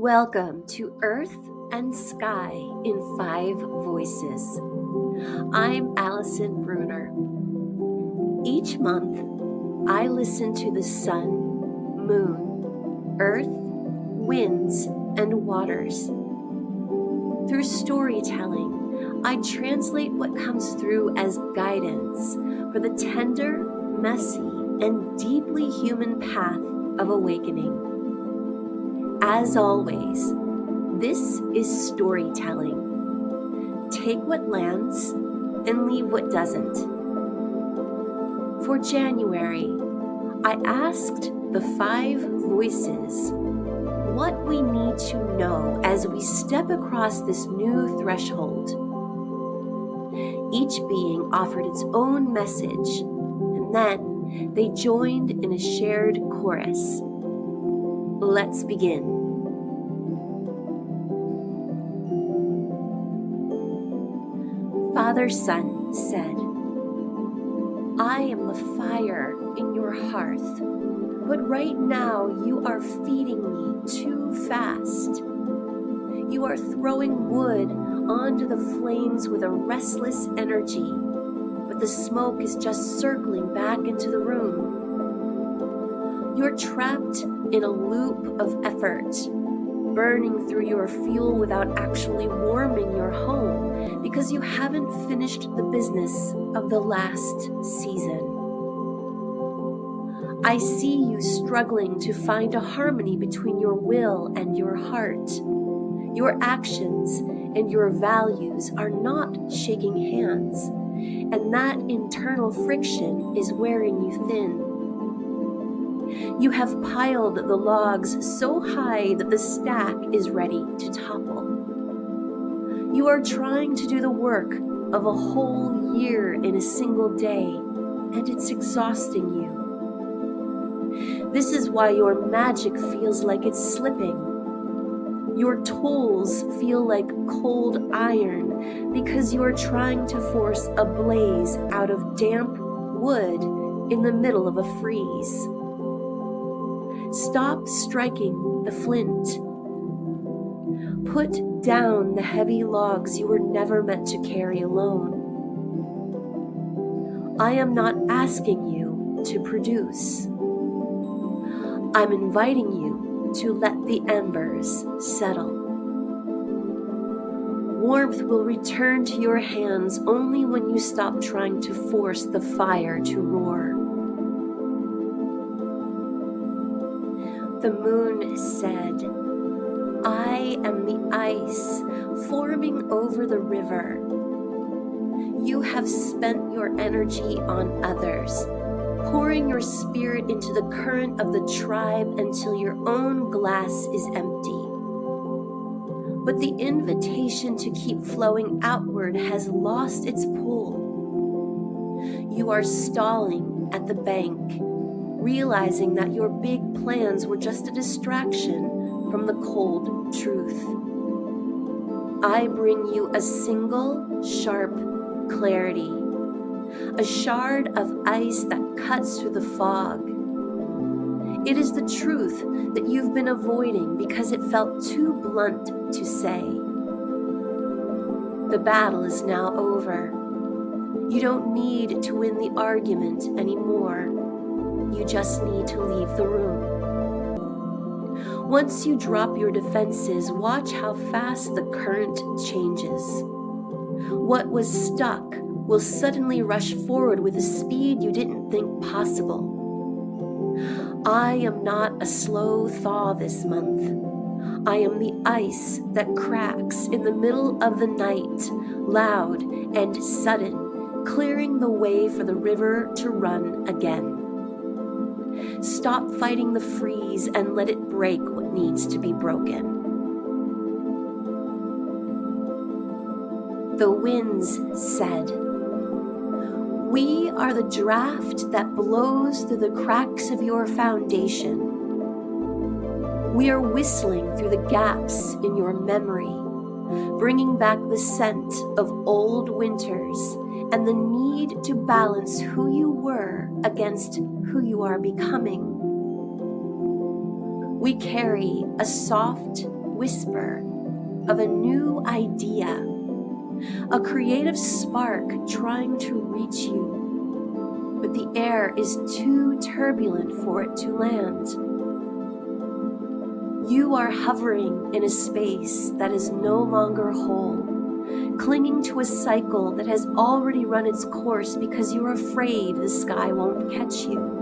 Welcome to Earth and Sky in 5 Voices. I'm Allison Bruner. Each month, I listen to the sun, moon, earth, winds, and waters. Through storytelling, I translate what comes through as guidance for the tender, messy, and deeply human path of awakening. As always, this is storytelling. Take what lands and leave what doesn't. For January, I asked the 5 voices what we need to know as we step across this new threshold. Each being offered its own message, and then they joined in a shared chorus. Let's begin. Father Sun said, I am the fire in your hearth, but right now you are feeding me too fast. You are throwing wood onto the flames with a restless energy, but the smoke is just circling back into the room. You're trapped in a loop of effort, burning through your fuel without actually warming your home because you haven't finished the business of the last season. I see you struggling to find a harmony between your will and your heart. Your actions and your values are not shaking hands, and that internal friction is wearing you thin. You have piled the logs so high that the stack is ready to topple. You are trying to do the work of a whole year in a single day, and it's exhausting you. This is why your magic feels like it's slipping. Your tools feel like cold iron because you are trying to force a blaze out of damp wood in the middle of a freeze. Stop striking the flint. Put down the heavy logs you were never meant to carry alone. I am not asking you to produce. I'm inviting you to let the embers settle. Warmth will return to your hands only when you stop trying to force the fire to roar. The moon said, I am the ice forming over the river. You have spent your energy on others, pouring your spirit into the current of the tribe until your own glass is empty. But the invitation to keep flowing outward has lost its pull. You are stalling at the bank, realizing that your big plans were just a distraction from the cold truth. I bring you a single, sharp clarity, a shard of ice that cuts through the fog. It is the truth that you've been avoiding because it felt too blunt to say. The battle is now over. You don't need to win the argument anymore. You just need to leave the room. Once you drop your defenses, watch how fast the current changes. What was stuck will suddenly rush forward with a speed you didn't think possible. I am not a slow thaw this month. I am the ice that cracks in the middle of the night, loud and sudden, clearing the way for the river to run again. Stop fighting the freeze and let it break what needs to be broken. The winds said, we are the draft that blows through the cracks of your foundation. We are whistling through the gaps in your memory, bringing back the scent of old winters and the need to balance who you were against who you are becoming. We carry a soft, whisper of a new idea, a creative spark trying to reach you, but the air is too turbulent for it to land. You are hovering in a space that is no longer whole, clinging to a cycle that has already run its course because you're afraid the sky won't catch you.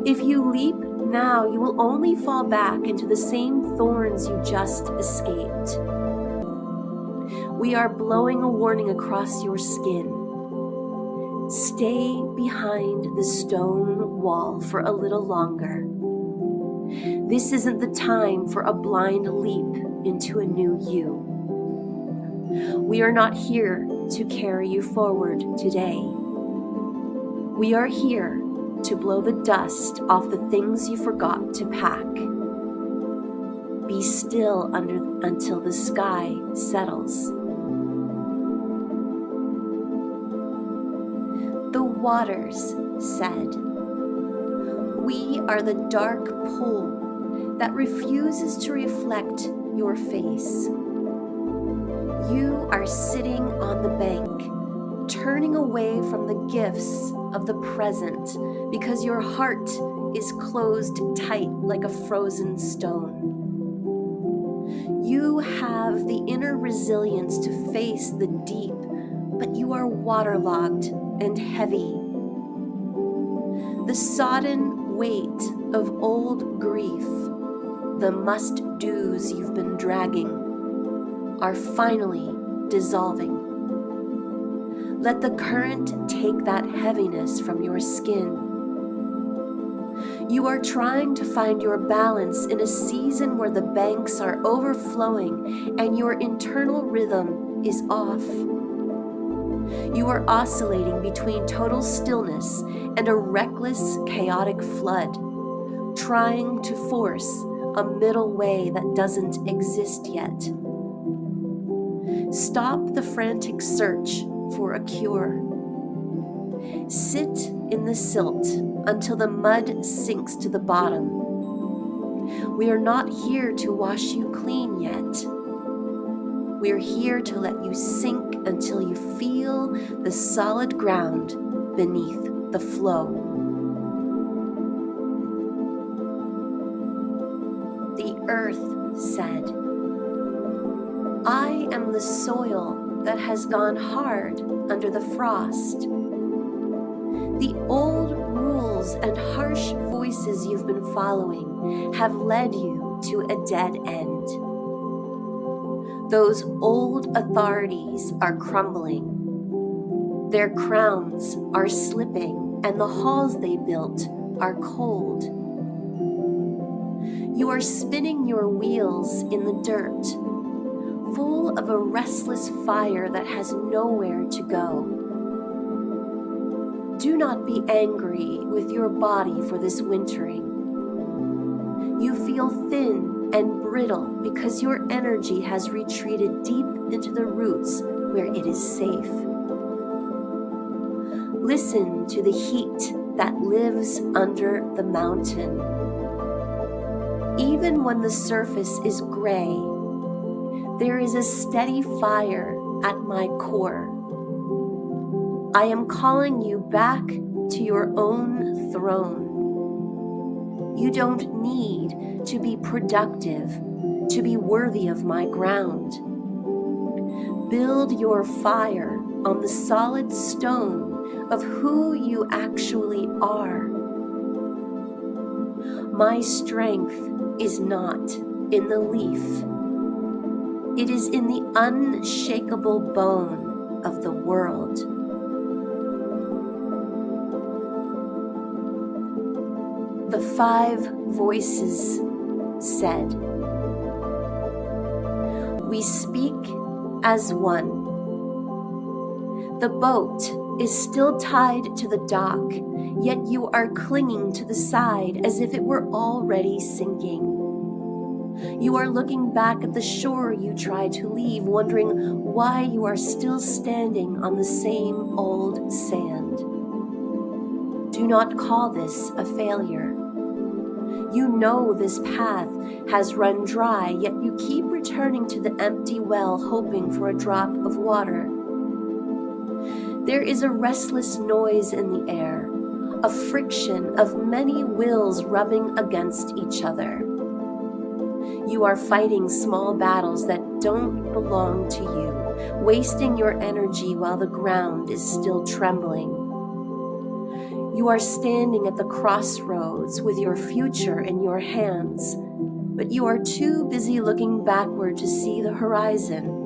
If you leap now, you will only fall back into the same thorns you just escaped. We are blowing a warning across your skin. Stay behind the stone wall for a little longer. This isn't the time for a blind leap into a new you. We are not here to carry you forward today. We are here to blow the dust off the things you forgot to pack. Be still until the sky settles. The waters said, "We are the dark pool that refuses to reflect your face. You are sitting on the bank, turning away from the gifts of the present because your heart is closed tight like a frozen stone. You have the inner resilience to face the deep, but you are waterlogged and heavy. The sodden weight of old grief, the must-dos you've been dragging, are finally dissolving. Let the current take that heaviness from your skin. You are trying to find your balance in a season where the banks are overflowing and your internal rhythm is off. You are oscillating between total stillness and a reckless, chaotic flood, trying to force a middle way that doesn't exist yet. Stop the frantic search for a cure. Sit in the silt until the mud sinks to the bottom. We are not here to wash you clean yet. We are here to let you sink until you feel the solid ground beneath the flow. The earth said, "I am the soil that has gone hard under the frost. The old rules and harsh voices you've been following have led you to a dead end. Those old authorities are crumbling. Their crowns are slipping, and the halls they built are cold. You are spinning your wheels in the dirt, full of a restless fire that has nowhere to go. Do not be angry with your body for this wintering. You feel thin and brittle because your energy has retreated deep into the roots where it is safe. Listen to the heat that lives under the mountain. Even when the surface is gray, there is a steady fire at my core. I am calling you back to your own throne. You don't need to be productive to be worthy of my ground. Build your fire on the solid stone of who you actually are. My strength is not in the leaf. It is in the unshakable bone of the world. The 5 voices said, "We speak as one. The boat is still tied to the dock, yet you are clinging to the side as if it were already sinking. You are looking back at the shore you tried to leave, wondering why you are still standing on the same old sand. Do not call this a failure. You know this path has run dry, yet you keep returning to the empty well, hoping for a drop of water. There is a restless noise in the air, a friction of many wills rubbing against each other. You are fighting small battles that don't belong to you, wasting your energy while the ground is still trembling. You are standing at the crossroads with your future in your hands, but you are too busy looking backward to see the horizon.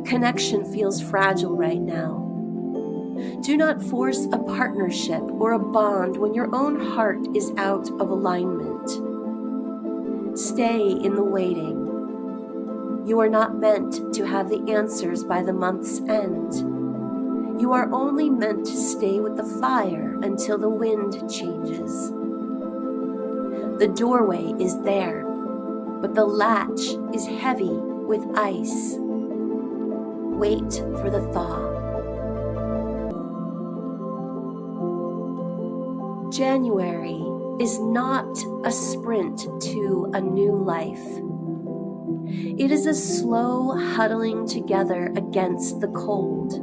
Connection feels fragile right now. Do not force a partnership or a bond when your own heart is out of alignment. Stay in the waiting. You are not meant to have the answers by the month's end. You are only meant to stay with the fire until the wind changes. The doorway is there, but the latch is heavy with ice. Wait for the thaw. January is not a sprint to a new life. It is a slow huddling together against the cold.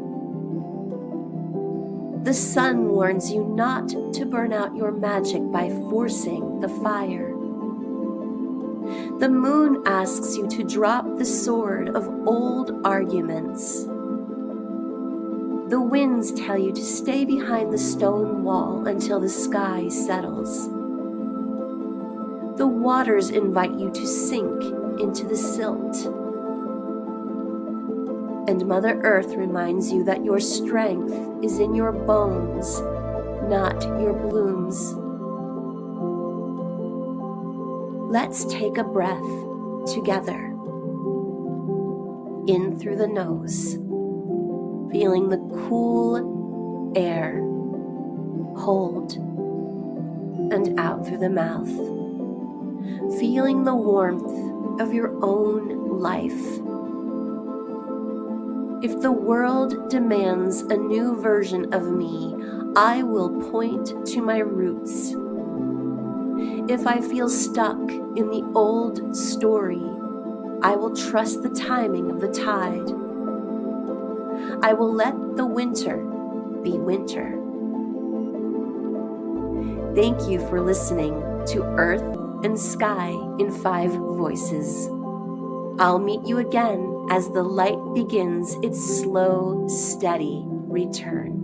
The sun warns you not to burn out your magic by forcing the fire. The moon asks you to drop the sword of old arguments. The winds tell you to stay behind the stone wall until the sky settles. The waters invite you to sink into the silt. And Mother Earth reminds you that your strength is in your bones, not your blooms. Let's take a breath together. In through the nose, feeling the cool air. Hold, and out through the mouth, feeling the warmth of your own life. If the world demands a new version of me, I will point to my roots. If I feel stuck in the old story, I will trust the timing of the tide. I will let the winter be winter. Thank you for listening to Earth and Sky in 5 Voices. I'll meet you again as the light begins its slow, steady return.